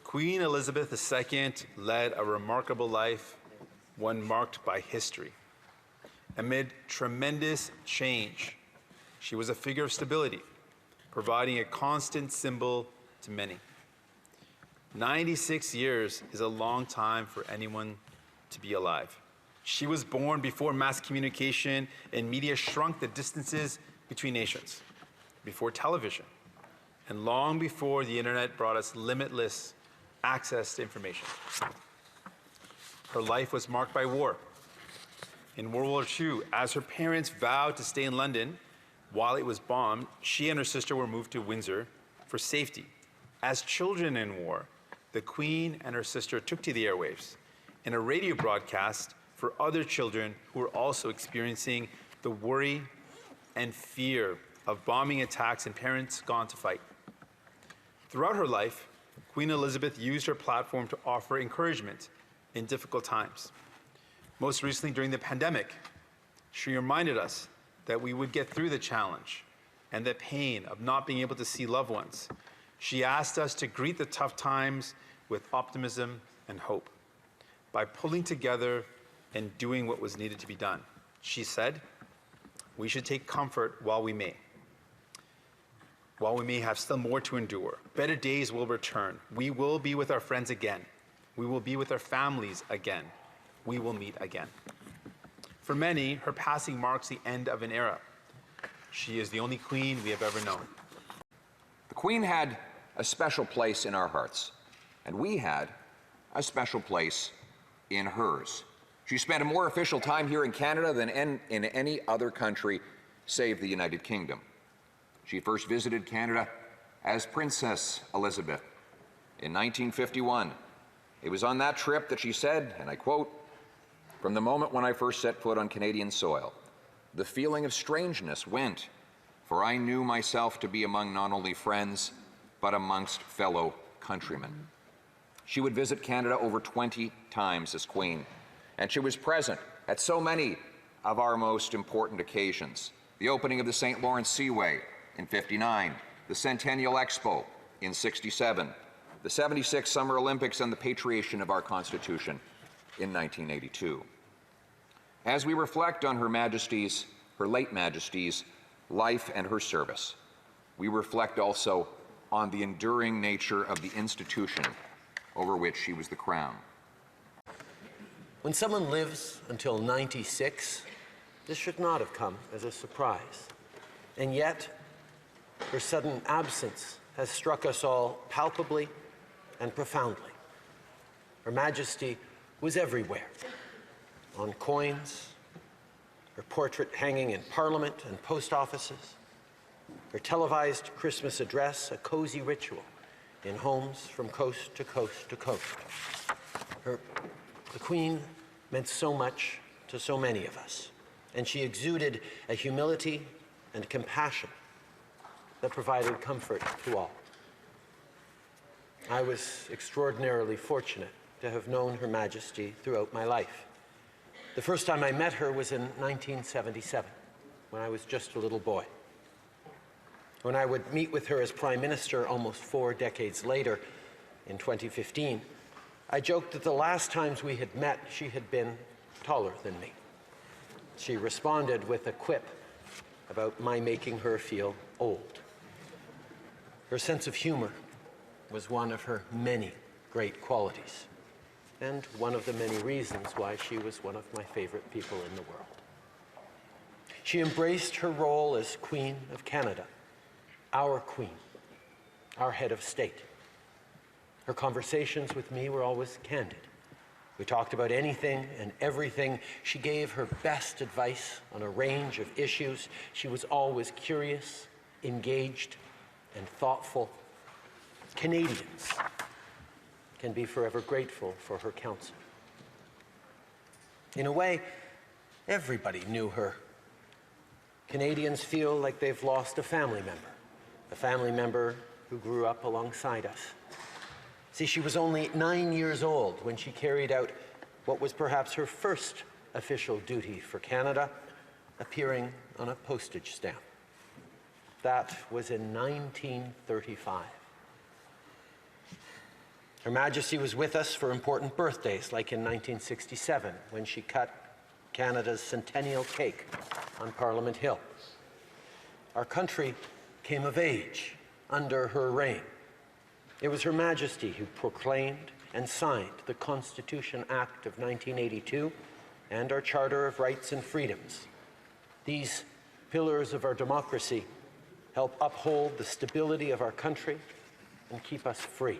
Queen Elizabeth II led a remarkable life, one marked by history. Amid tremendous change, she was a figure of stability, providing a constant symbol to many. 96 years is a long time for anyone to be alive. She was born before mass communication and media shrunk the distances between nations, before television, and long before the internet brought us limitless access to information. Her life was marked by war. In World War II, as her parents vowed to stay in London while it was bombed, she and her sister were moved to Windsor for safety. As children in war, the Queen and her sister took to the airwaves in a radio broadcast for other children who were also experiencing the worry and fear of bombing attacks and parents gone to fight. Throughout her life, Queen Elizabeth used her platform to offer encouragement in difficult times. Most recently, during the pandemic, she reminded us that we would get through the challenge and the pain of not being able to see loved ones. She asked us to greet the tough times with optimism and hope by pulling together and doing what was needed to be done. She said, "We should take comfort while we may. While we may have still more to endure, better days will return. We will be with our friends again. We will be with our families again. We will meet again." For many, her passing marks the end of an era. She is the only queen we have ever known. The Queen had a special place in our hearts, and we had a special place in hers. She spent a more official time here in Canada than in any other country save the United Kingdom. She first visited Canada as Princess Elizabeth in 1951. It was on that trip that she said, and I quote, "From the moment when I first set foot on Canadian soil, the feeling of strangeness went, for I knew myself to be among not only friends, but amongst fellow countrymen." She would visit Canada over 20 times as Queen, and she was present at so many of our most important occasions. The opening of the St. Lawrence Seaway in '59, the Centennial Expo in '67, the '76 Summer Olympics, and the patriation of our Constitution in 1982. As we reflect on her late Majesty's life and her service, we reflect also on the enduring nature of the institution over which she was the crown. When someone lives until 96, this should not have come as a surprise. And yet, her sudden absence has struck us all palpably and profoundly. Her Majesty was everywhere, on coins, her portrait hanging in Parliament and post offices, her televised Christmas address, a cozy ritual in homes from coast to coast to coast. The Queen meant so much to so many of us, and she exuded a humility and compassion that provided comfort to all. I was extraordinarily fortunate to have known Her Majesty throughout my life. The first time I met her was in 1977, when I was just a little boy. When I would meet with her as Prime Minister almost 4 decades later, in 2015, I joked that the last times we had met, she had been taller than me. She responded with a quip about my making her feel old. Her sense of humor was one of her many great qualities, and one of the many reasons why she was one of my favorite people in the world. She embraced her role as Queen of Canada, our Queen, our head of state. Her conversations with me were always candid. We talked about anything and everything. She gave her best advice on a range of issues. She was always curious, engaged, and thoughtful. Canadians can be forever grateful for her counsel. In a way, everybody knew her. Canadians feel like they've lost a family member who grew up alongside us. See, she was only 9 years old when she carried out what was perhaps her first official duty for Canada, appearing on a postage stamp. That was in 1935. Her Majesty was with us for important birthdays, like in 1967, when she cut Canada's centennial cake on Parliament Hill. Our country came of age under her reign. It was Her Majesty who proclaimed and signed the Constitution Act of 1982 and our Charter of Rights and Freedoms. These pillars of our democracy help uphold the stability of our country and keep us free.